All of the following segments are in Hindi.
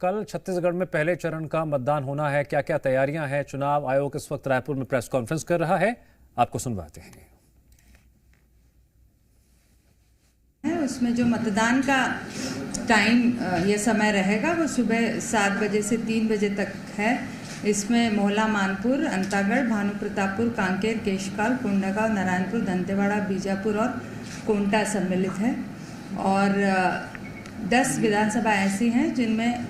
कल छत्तीसगढ़ में पहले चरण का मतदान होना है। क्या क्या तैयारियां हैं? चुनाव आयोग इस वक्त रायपुर में प्रेस कॉन्फ्रेंस कर रहा है, आपको सुनवाते हैं। उसमें जो मतदान का टाइम या समय रहेगा वो सुबह 7 बजे से 3 बजे तक है। इसमें मोहला, मानपुर, अंतागढ़, भानु प्रतापपुर, कांकेर, केशकाल, कोंडागांव, नारायणपुर, दंतेवाड़ा, बीजापुर और कोंटा सम्मिलित है। और 10 विधानसभा ऐसी हैं जिनमें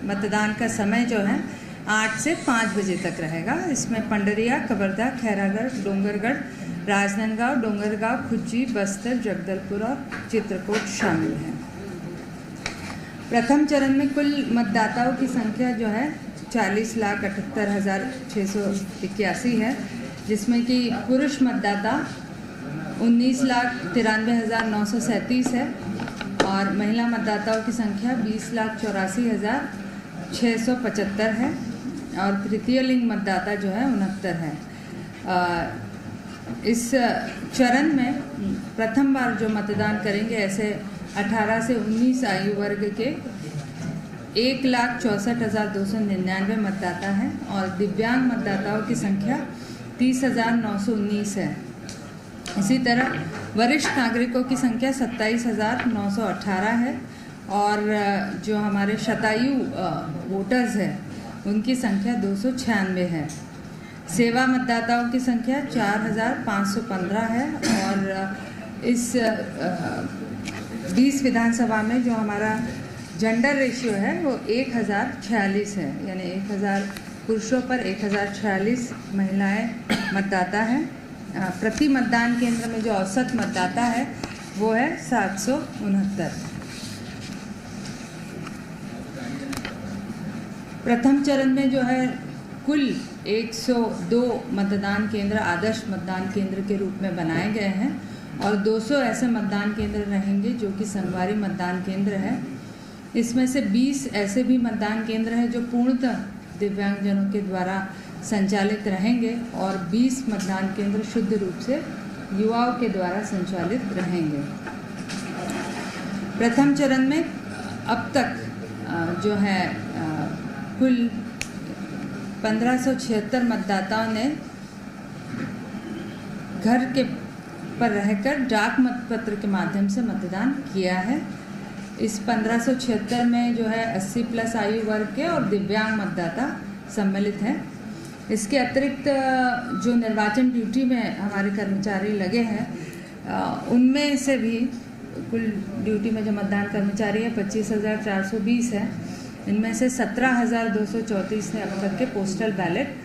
मतदान का समय जो है 8 से 5 बजे तक रहेगा। इसमें पंडरिया, कवर्धा, खैरागढ़, डोंगरगढ़, राजनांदगांव, डोंगरगांव, खुज्जी, बस्तर, जगदलपुर और चित्रकूट शामिल हैं। प्रथम चरण में कुल मतदाताओं की संख्या जो है 40,78,681 है, जिसमें कि पुरुष मतदाता 19,93,937 है और महिला मतदाताओं की संख्या 20,84,675 है और तृतीय लिंग मतदाता जो है 69 है। इस चरण में प्रथम बार जो मतदान करेंगे ऐसे 18 से 19 आयु वर्ग के 1,64,299 मतदाता हैं और दिव्यांग मतदाताओं की संख्या 30,919 है। इसी तरह वरिष्ठ नागरिकों की संख्या 27,918 है और जो हमारे शतायु वोटर्स हैं उनकी संख्या 296 है। सेवा मतदाताओं की संख्या 4,515 है और इस 20 विधानसभा में जो हमारा जेंडर रेशियो है वो 1,046 है, यानी 1,000 पुरुषों पर 1,046 महिलाएं मतदाता हैं। प्रति मतदान केंद्र में जो औसत मतदाता है वो है 769। प्रथम चरण में जो है कुल 102 मतदान केंद्र आदर्श मतदान केंद्र के रूप में बनाए गए हैं और 200 ऐसे मतदान केंद्र रहेंगे जो कि संगवारी मतदान केंद्र है। इसमें से 20 ऐसे भी मतदान केंद्र हैं जो पूर्णतः दिव्यांगजनों के द्वारा संचालित रहेंगे और 20 मतदान केंद्र शुद्ध रूप से युवाओं के द्वारा संचालित रहेंगे। प्रथम चरण में अब तक जो है कुल 1576 मतदाताओं ने घर के पर रहकर डाक मतपत्र के माध्यम से मतदान किया है। इस 1576 में जो है 80+ आयु वर्ग के और दिव्यांग मतदाता सम्मिलित हैं। इसके अतिरिक्त जो निर्वाचन ड्यूटी में हमारे कर्मचारी लगे हैं उनमें से भी कुल ड्यूटी में जो मतदान कर्मचारी है 25,420 है। इनमें से 17,234 ने अब तक के पोस्टल बैलेट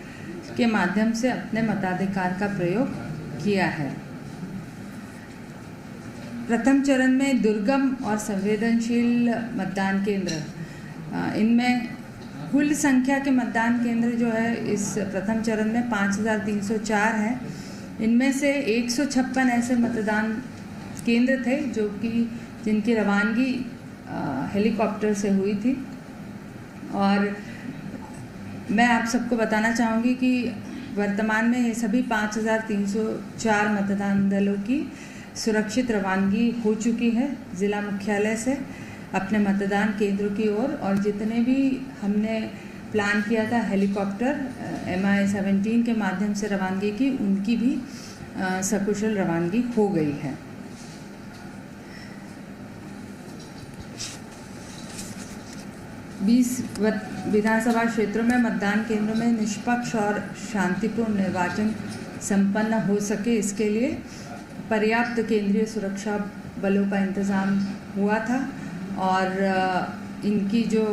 के माध्यम से अपने मताधिकार का प्रयोग किया है। प्रथम चरण में दुर्गम और संवेदनशील मतदान केंद्र, इनमें कुल संख्या के मतदान केंद्र जो है इस प्रथम चरण में 5,304 है। इनमें से 156 ऐसे मतदान केंद्र थे जो कि जिनकी रवानगी हेलीकॉप्टर से हुई थी और मैं आप सबको बताना चाहूँगी कि वर्तमान में ये सभी 5,304 मतदान दलों की सुरक्षित रवानगी हो चुकी है ज़िला मुख्यालय से अपने मतदान केंद्रों की ओर और जितने भी हमने प्लान किया था हेलीकॉप्टर MI-17 के माध्यम से रवानगी की, उनकी भी सकुशल रवानगी हो गई है। बीस विधानसभा क्षेत्रों में मतदान केंद्रों में निष्पक्ष और शांतिपूर्ण निर्वाचन संपन्न हो सके, इसके लिए पर्याप्त केंद्रीय सुरक्षा बलों का इंतज़ाम हुआ था और इनकी जो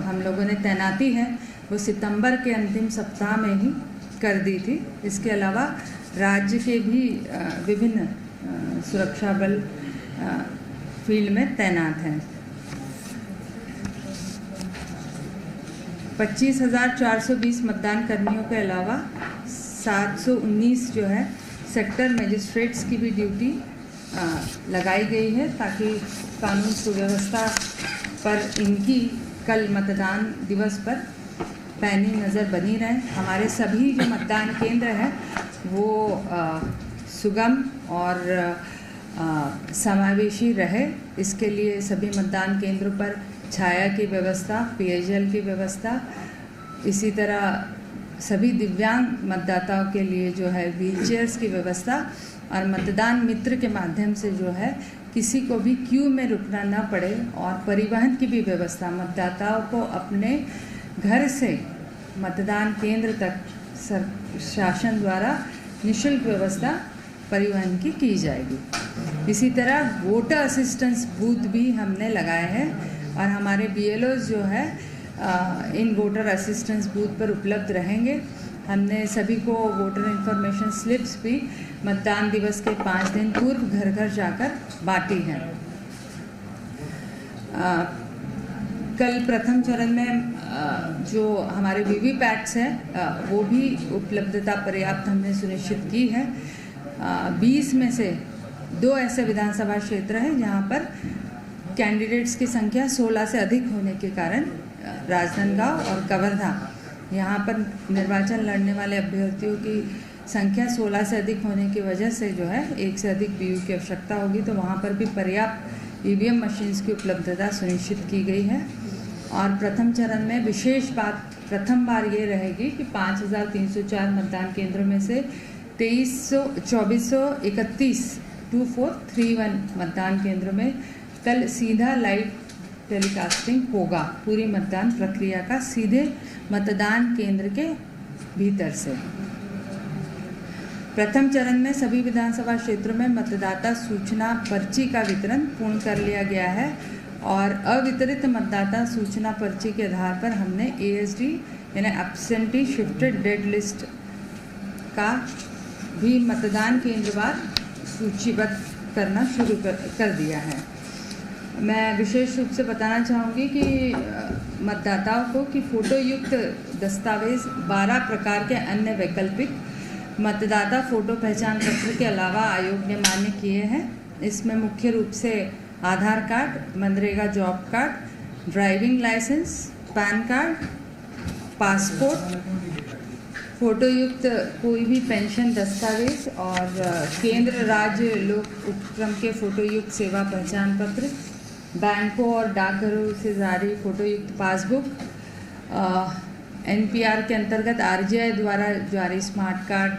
हम लोगों ने तैनाती है वो सितंबर के अंतिम सप्ताह में ही कर दी थी। इसके अलावा राज्य के भी विभिन्न सुरक्षा बल फील्ड में तैनात हैं। 25,420 मतदान कर्मियों के अलावा 719 जो है सेक्टर मजिस्ट्रेट्स की भी ड्यूटी लगाई गई है ताकि कानून सुव्यवस्था पर इनकी कल मतदान दिवस पर पैनी नज़र बनी रहे। हमारे सभी जो मतदान केंद्र हैं वो सुगम और समावेशी रहे, इसके लिए सभी मतदान केंद्रों पर छाया की व्यवस्था, पेयजल की व्यवस्था, इसी तरह सभी दिव्यांग मतदाताओं के लिए जो है व्हीलचेयर्स की व्यवस्था और मतदान मित्र के माध्यम से जो है किसी को भी क्यू में रुकना ना पड़े और परिवहन की भी व्यवस्था, मतदाताओं को अपने घर से मतदान केंद्र तक शासन द्वारा निःशुल्क व्यवस्था परिवहन की जाएगी। इसी तरह वोटर असिस्टेंस बूथ भी हमने लगाए हैं और हमारे BLOs जो है इन वोटर असिस्टेंस बूथ पर उपलब्ध रहेंगे। हमने सभी को वोटर इन्फॉर्मेशन स्लिप्स भी मतदान दिवस के 5 दिन पूर्व घर घर जाकर बांटी हैं। कल प्रथम चरण में जो हमारे VVPATs हैं वो भी उपलब्धता पर्याप्त हमने सुनिश्चित की है। 20 में से 2 ऐसे विधानसभा क्षेत्र हैं जहां पर कैंडिडेट्स की संख्या 16 से अधिक होने के कारण राजनांदगांव और कवर्धा, यहाँ पर निर्वाचन लड़ने वाले अभ्यर्थियों की संख्या 16 से अधिक होने की वजह से जो है 1 से अधिक PU की आवश्यकता होगी, तो वहाँ पर भी पर्याप्त EVM मशीन्स की उपलब्धता सुनिश्चित की गई है। और प्रथम चरण में विशेष बात प्रथम बार ये रहेगी कि 5304 मतदान केंद्रों में से 2431 मतदान केंद्रों में कल सीधा लाइव टेलीकास्टिंग होगा पूरी मतदान प्रक्रिया का सीधे मतदान केंद्र के भीतर से। प्रथम चरण में सभी विधानसभा क्षेत्रों में मतदाता सूचना पर्ची का वितरण पूर्ण कर लिया गया है और अवितरित मतदाता सूचना पर्ची के आधार पर हमने ASD यानी एब्सेंटी शिफ्टेड डेड लिस्ट का भी मतदान केंद्रवार सूचीबद्ध करना शुरू कर दिया है। मैं विशेष रूप से बताना चाहूँगी कि मतदाताओं को कि फ़ोटो युक्त दस्तावेज़ 12 प्रकार के अन्य वैकल्पिक मतदाता फ़ोटो पहचान पत्र के अलावा आयोग ने मान्य किए हैं। इसमें मुख्य रूप से Aadhaar card, MNREGA job card, driving licence, PAN card, passport, photo युक्त कोई भी पेंशन दस्तावेज़ और केंद्र राज्य लोक उपक्रम के फ़ोटो युक्त सेवा पहचान पत्र, बैंकों और डाकघरों से जारी फ़ोटो युक्त पासबुक, NPR के अंतर्गत RGI द्वारा जारी स्मार्ट कार्ड,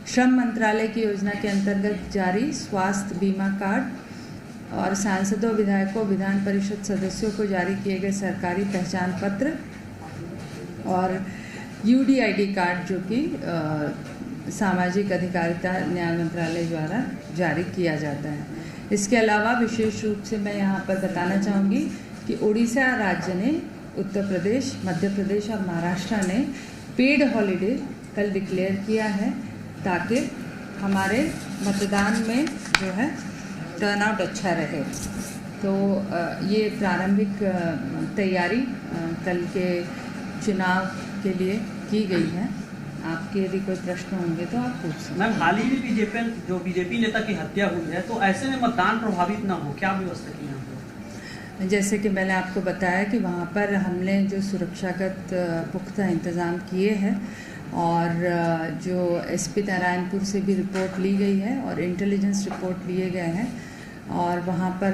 श्रम मंत्रालय की योजना के अंतर्गत जारी स्वास्थ्य बीमा कार्ड और सांसदों, विधायकों, विधान परिषद सदस्यों को जारी किए गए सरकारी पहचान पत्र और UDID कार्ड जो कि सामाजिक अधिकारिता न्याय मंत्रालय द्वारा जारी किया जाता है। इसके अलावा विशेष रूप से मैं यहाँ पर बताना चाहूँगी कि उड़ीसा राज्य ने, उत्तर प्रदेश, मध्य प्रदेश और महाराष्ट्र ने पेड हॉलीडे कल डिक्लेयर किया है ताकि हमारे मतदान में जो है टर्नआउट अच्छा रहे। तो ये प्रारंभिक तैयारी कल के चुनाव के लिए की गई है। आपके यदि कोई प्रश्न होंगे तो आप पूछ सकते हैं। मैम, हाल ही में बीजेपी नेता की हत्या हुई है, तो ऐसे में मतदान प्रभावित ना हो, क्या व्यवस्था की है? जैसे कि मैंने आपको बताया कि वहाँ पर हमने जो सुरक्षागत पुख्ता इंतज़ाम किए हैं और जो SP नारायणपुर से भी रिपोर्ट ली गई है और इंटेलिजेंस रिपोर्ट लिए गए हैं और वहाँ पर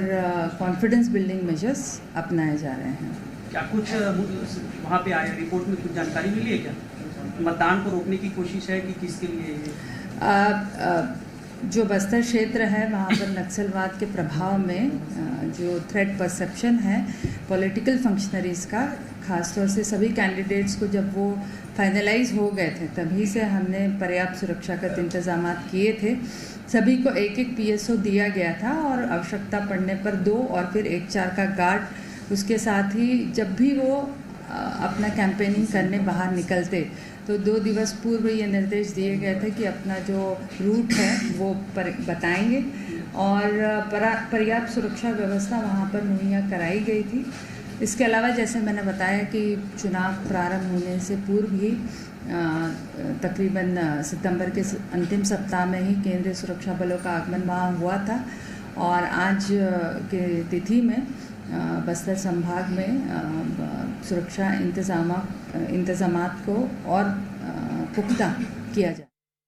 कॉन्फिडेंस बिल्डिंग मेजर्स अपनाए जा रहे हैं। क्या कुछ वहाँ पे आए रिपोर्ट में कुछ जानकारी मिली है क्या? मतदान को रोकने की कोशिश है कि किसके लिए? जो बस्तर क्षेत्र है वहाँ पर नक्सलवाद के प्रभाव में जो थ्रेट परसेप्शन है पॉलिटिकल फंक्शनरीज़ का, ख़ासतौर से सभी कैंडिडेट्स को जब वो फाइनलाइज हो गए थे तभी से हमने पर्याप्त सुरक्षागत इंतजाम किए थे। सभी को एक PSO दिया गया था और आवश्यकता पड़ने पर 2 और फिर 1-4 का गार्ड। उसके साथ ही जब भी वो अपना कैंपेनिंग करने बाहर निकलते तो 2 दिवस पूर्व ये निर्देश दिए गए थे कि अपना जो रूट है वो बताएंगे और पर्याप्त सुरक्षा व्यवस्था वहाँ पर मुहैया कराई गई थी। इसके अलावा जैसे मैंने बताया कि चुनाव प्रारंभ होने से पूर्व ही तकरीबन सितंबर के अंतिम सप्ताह में ही केंद्रीय सुरक्षा बलों का आगमन वहाँ हुआ था और आज के तिथि में बस्तर संभाग में सुरक्षा इंतजामात को और पुख्ता किया जाए।